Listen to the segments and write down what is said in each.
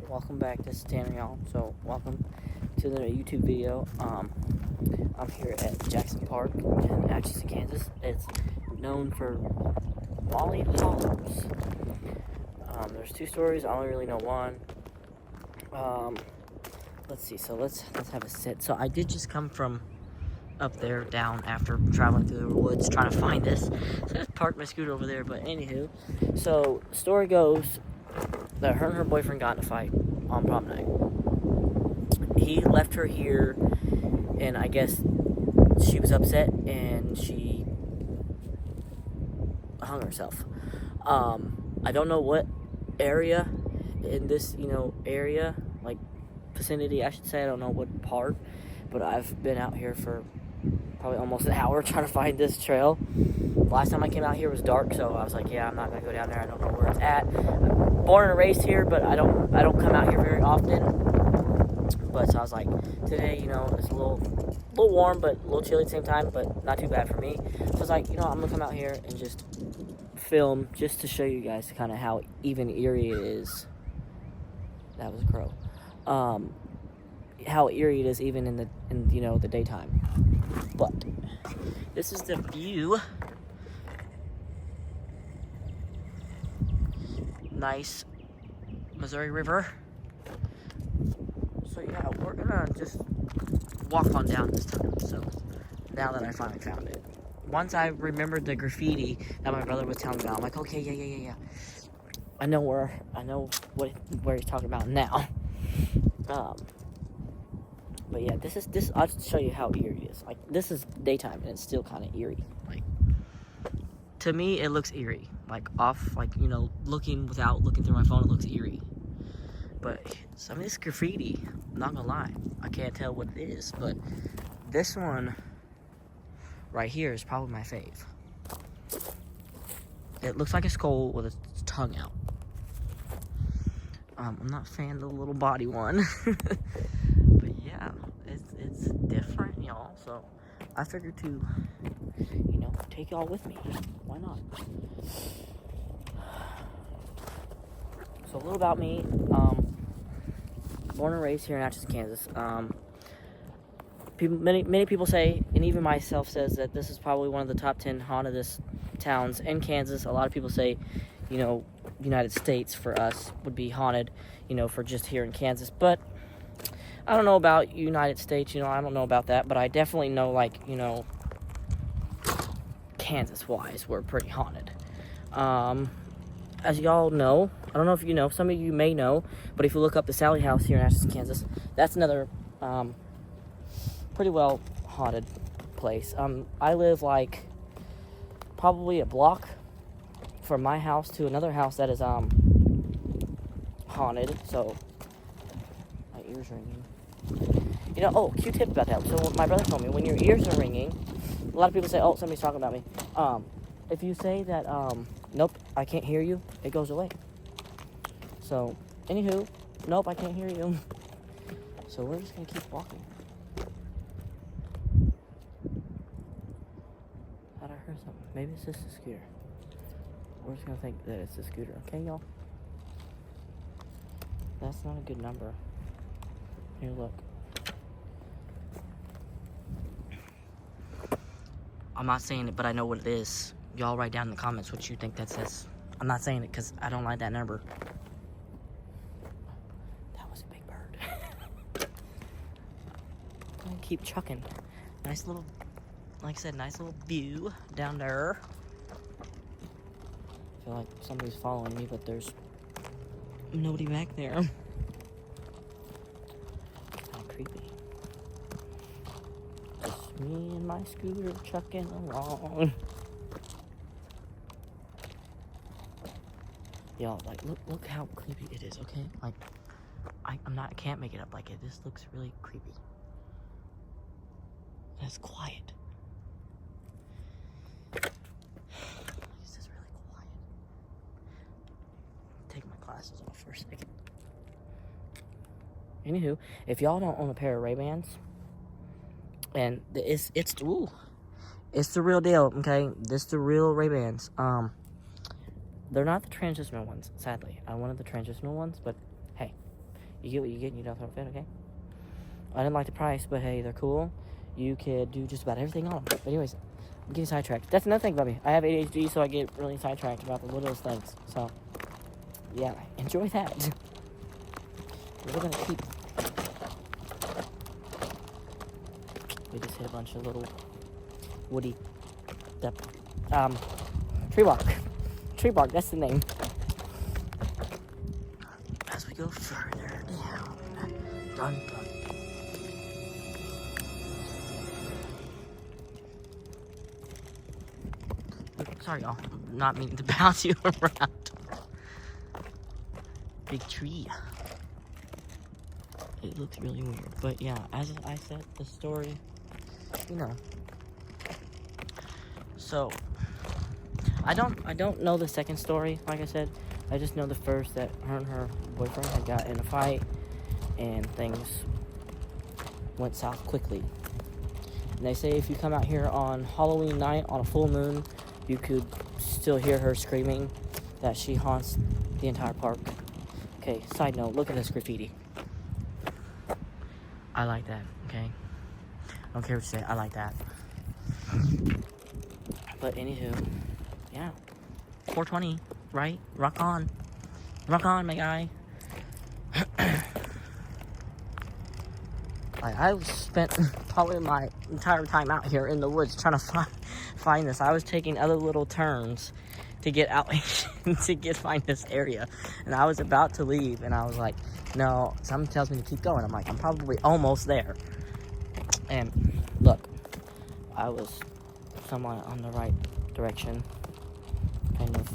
welcome back. This is Tanner, y'all. So, welcome to the YouTube video. I'm here at Jackson Park in Atchison, Kansas. It's known for Molly Hollows. There's two stories. I only really know one. Let's see. So let's have a sit. So I did just come from up there down after traveling through the woods trying to find this. So I just parked my scooter over there. But anywho, so story goes that her and her boyfriend got in a fight on prom night. He left her here, and I guess she was upset and she hung herself. I don't know what area in this, area, like vicinity, I should say. I don't know what part, but I've been out here for probably almost an hour trying to find this trail. Last time I came out here was dark, so I was like, yeah, I'm not gonna go down there. I don't know where it's at. I'm born and raised here, but I don't come out here very often. But so I was like, today, it's a little warm, but a little chilly at the same time, but not too bad for me. So I was like, I'm gonna come out here and just film, just to show you guys kind of how even eerie it is. That was a crow. How eerie it is even in the daytime. But this is the view. Nice Missouri River. So yeah, we're gonna just walk on down this time. So now that I finally found it, once I remembered the graffiti that my brother was telling me about, I'm like, okay, yeah. I know where he's talking about now. But yeah, this. I'll just show you how eerie it is. Like, this is daytime and it's still kind of eerie. Like, to me, it looks eerie. Like, off, looking without looking through my phone, it looks eerie. But some of this graffiti, I'm not gonna lie, I can't tell what it is. But this one right here is probably my fave. It looks like a skull with its tongue out. I'm not a fan of the little body one. But yeah, it's different, y'all. So I figured to, take y'all with me. Why not? So a little about me. Born and raised here in Atchison, Kansas. Many people say, and even myself says, that this is probably one of the top 10 hauntedest towns in Kansas. A lot of people say, United States for us would be haunted, for just here in Kansas. But I don't know about United States, I don't know about that. But I definitely know, Kansas-wise, we're pretty haunted. As y'all know, I don't know if you know, some of you may know, but if you look up the Sally House here in Atchison, Kansas, that's another pretty well haunted place. I live probably a block from my house to another house that is haunted. So my ears ringing. Q-tip about that. So my brother told me, when your ears are ringing, a lot of people say, oh, somebody's talking about me. If you say that, nope, I can't hear you, it goes away. So, anywho, nope, I can't hear you. So we're just gonna keep walking. Thought I heard something. Maybe it's just a scooter. We're just gonna think that it's a scooter, okay, y'all? That's not a good number. Here, look. I'm not saying it, but I know what it is. Y'all write down in the comments what you think that says. I'm not saying it because I don't like that number. That was a big bird. I'm gonna keep chucking. Nice little, like I said, nice little view down there. I feel like somebody's following me, but there's nobody back there. How creepy. Just me and my scooter chucking along. Y'all, look how creepy it is, okay? I can't make it up like it. This looks really creepy. And it's quiet. This is really quiet. Take my glasses off for a second. Anywho, if y'all don't own a pair of Ray-Bans, and it's the real deal, okay? This is the real Ray-Bans. They're not the transitional ones, sadly. I wanted the transitional ones, but hey, You get what you get and you don't throw a fit, okay? I didn't like the price, but hey, they're cool. You could do just about everything on them. But anyways, I'm getting sidetracked. That's another thing about me. I have ADHD, so I get really sidetracked about the littlest things. So, yeah, enjoy that. We're gonna keep... We just hit a bunch of little woody... tree bark. Tree bark, that's the name. As we go further down. Dun, dun. Sorry, y'all. Not meaning to bounce you around. Big tree. It looks really weird. But yeah, as I said, the story, you know. So, I don't know the second story, like I said. I just know the first, that her and her boyfriend had got in a fight and things went south quickly. And they say if you come out here on Halloween night on a full moon, you could still hear her screaming that she haunts the entire park. Okay, side note, look at this graffiti. I like that, okay? I don't care what you say, I like that. But anywho, yeah. 420, right? Rock on. Rock on, my guy. I spent probably my entire time out here in the woods trying to find this. I was taking other little turns to get out to find this area, and I was about to leave, and I was like, no, something tells me to keep going. I'm like, I'm probably almost there. And look, I was somewhat on the right direction, kind of.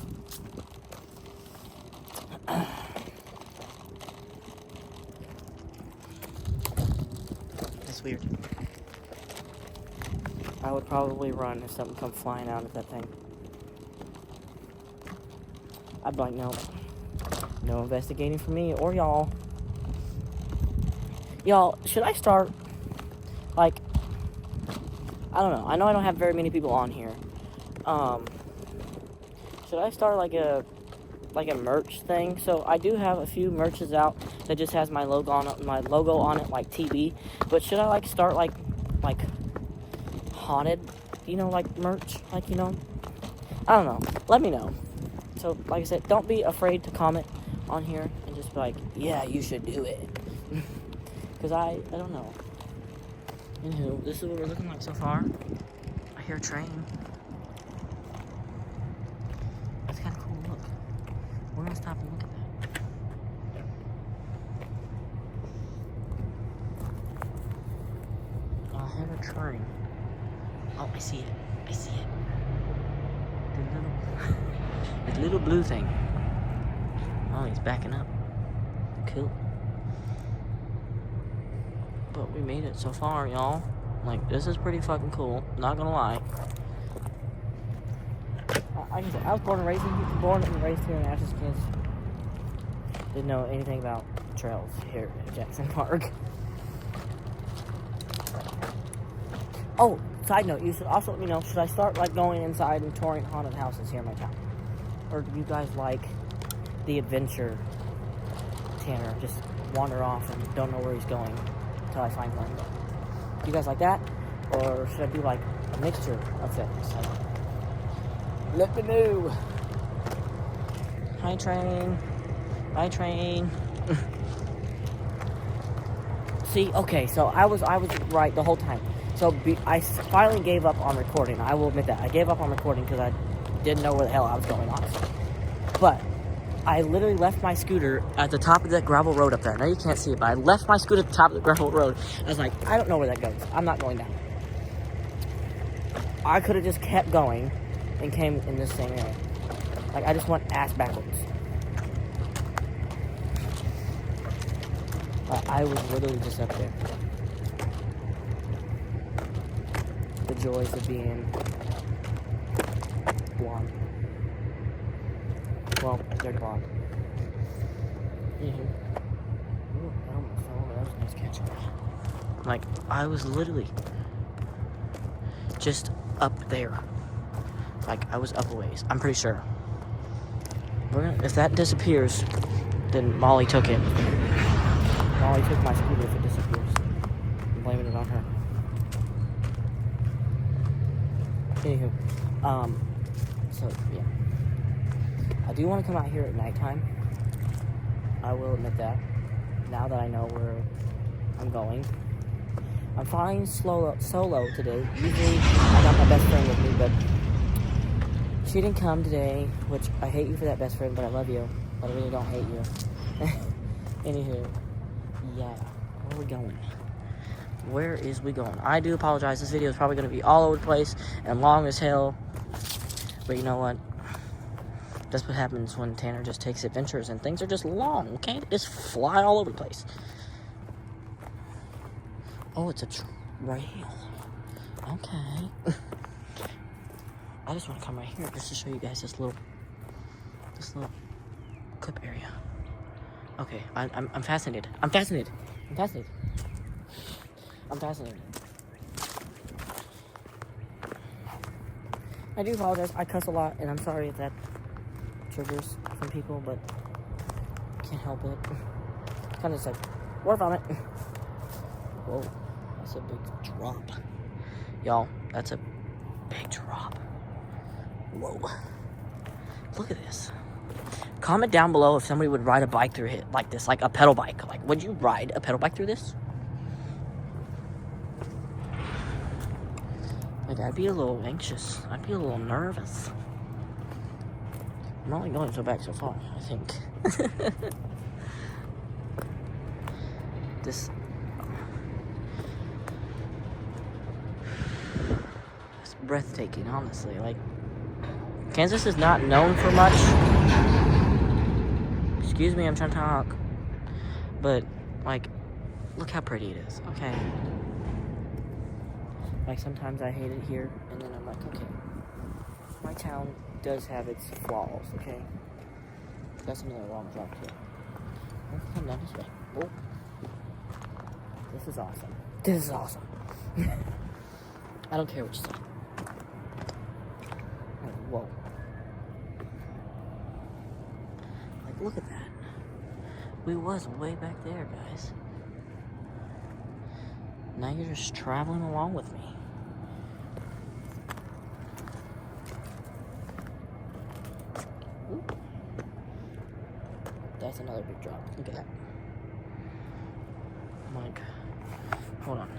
Weird. I would probably run if something come flying out of that thing. I'd be like, no investigating for me or y'all. Y'all, should I start, like, I don't know. I know I don't have very many people on here. Should I start like a merch thing? So I do have a few merches out that just has my logo on it, like TB. But should I like start like haunted, like merch, like, I don't know. Let me know. So like I said, don't be afraid to comment on here and just be like, yeah, you should do it. Because I don't know. Anywho, this is what we're looking like so far. I hear a train. That's kind of cool. Look, we're gonna stop and look at that. I hear a train. Oh, I see it. The little blue thing. Oh, he's backing up. Cool. But we made it so far, y'all. Like, this is pretty fucking cool. Not gonna lie. I was born and raised here in Ashland, Kansas. Didn't know anything about trails here at Jackson Park. Oh, side note, you should also let me know, should I start like going inside and touring haunted houses here in my town? Or do you guys like the adventure Tanner, just wander off and don't know where he's going until I find one? Do you guys like that? Or should I do like a mixture of things? Let me know. Hi train. Bye train. See, okay, so I was right the whole time. So I finally gave up on recording. I will admit that. I gave up on recording because I didn't know where the hell I was going, honestly. But I literally left my scooter at the top of that gravel road up there. Now you can't see it, but I left my scooter at the top of the gravel road. I was like, I don't know where that goes. I'm not going down. I could have just kept going and came in this same area. Like, I just went ass backwards. I was literally just up there. The joys of being blonde. Well, they're blonde. Ooh, that almost fell over. That was a nice catch. Like, I was literally just up there. Like, I was up a ways. I'm pretty sure. If that disappears, then Molly took it. Molly took my scooter if it disappears. I'm blaming it on her. Anywho, so yeah. I do want to come out here at nighttime. I will admit that. Now that I know where I'm going. I'm flying solo today. Usually I got my best friend with me, but she didn't come today, which I hate you for that, best friend, but I love you. But I really don't hate you. Anywho, yeah. Where are we going? Where is we going? I do apologize. This video is probably going to be all over the place and long as hell. But you know what? That's what happens when Tanner just takes adventures and things are just long, okay? They just fly all over the place. Oh, it's a trail. Okay. I just want to come right here just to show you guys this little clip area. Okay, I'm fascinated. I'm fascinated. I do apologize. I cuss a lot, and I'm sorry if that triggers some people, but can't help it. Kind of just like word vomit. Whoa, that's a big drop, y'all. That's a big drop. Whoa, look at this. Comment down below if somebody would ride a bike through it like this, like a pedal bike. Like, would you ride a pedal bike through this? Like, I'd be a little anxious. I'd be a little nervous. I'm only going back so far, I think. This it's breathtaking, honestly. Like, Kansas is not known for much. Excuse me, I'm trying to talk. But, like, look how pretty it is, okay? Like, sometimes I hate it here, and then I'm like, okay, my town does have its flaws, okay? That's another long drop, too. Let's come down this way. Oh. This is awesome. This is awesome. I don't care what you say. Like, whoa. Like, look at that. We was way back there, guys. Now you're just traveling along with me. Ooh. That's another big drop. Look at that. Like, hold on.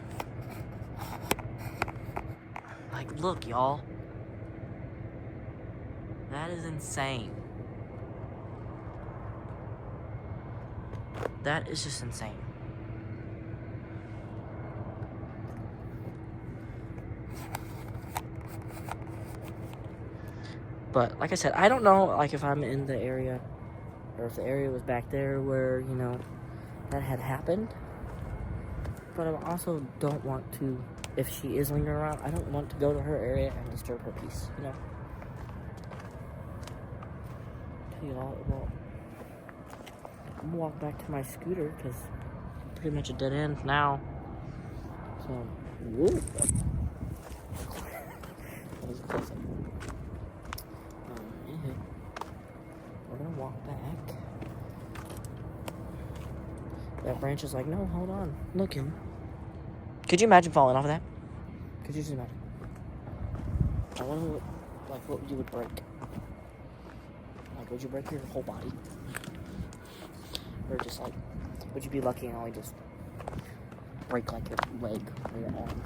Like, look, y'all. That is insane. That is just insane. But, like I said, I don't know, like, if I'm in the area, or if the area was back there where, you know, that had happened. But I also don't want to, if she is lingering around, I don't want to go to her area and disturb her peace, you know? Tell you all, well, I'm gonna walk back to my scooter, because it's pretty much a dead end now. So, whoa. That was close up. We're gonna walk back. That branch is like, no, hold on. Look him. Could you imagine falling off of that? Could you just imagine? I wonder what, like, what you would break. Like, would you break your whole body? Or just, like, would you be lucky and only just break, like, your leg or your arm?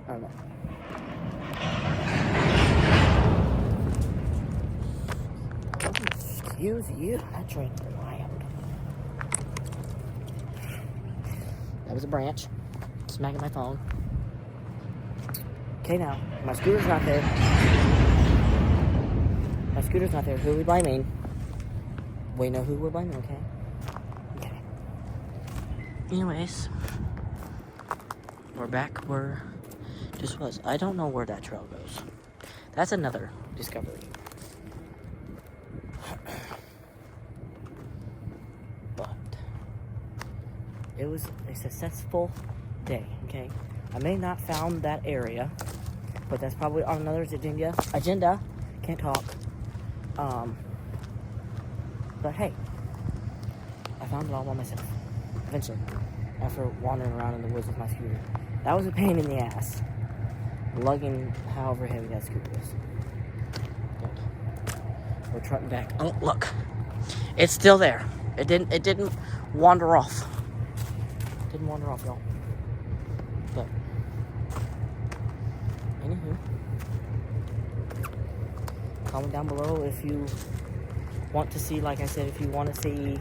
I don't know. Excuse you. That train wild. That was a branch. Smacking my phone. Okay, now. My scooter's not there. My scooter's not there. Who are we blaming? We know who we're blaming, okay? Okay. Anyways. We're back where this was. I don't know where that trail goes. That's another discovery. But it was a successful day, okay? I may not found that area, but that's probably on another agenda. Can't talk. But hey, I found it all by myself. eventually, after wandering around in the woods with my scooter. That was a pain in the ass, lugging however heavy that scooter is. But we're trotting back. Oh, look. It's still there. It didn't wander off. It didn't wander off, y'all. But anywho, comment down below if you want to see, like I said, if you want to see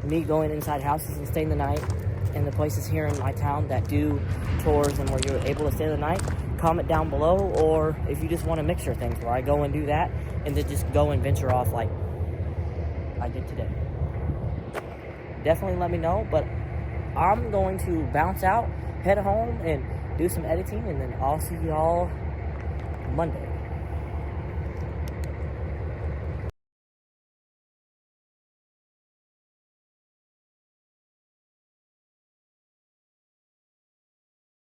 me going inside houses and staying the night in the places here in my town that do tours and where you're able to stay the night, comment down below. Or if you just want a mixture of things where I go and do that and then just go and venture off like I did today, definitely let me know. But I'm going to bounce out, head home, and do some editing, and then I'll see y'all Monday.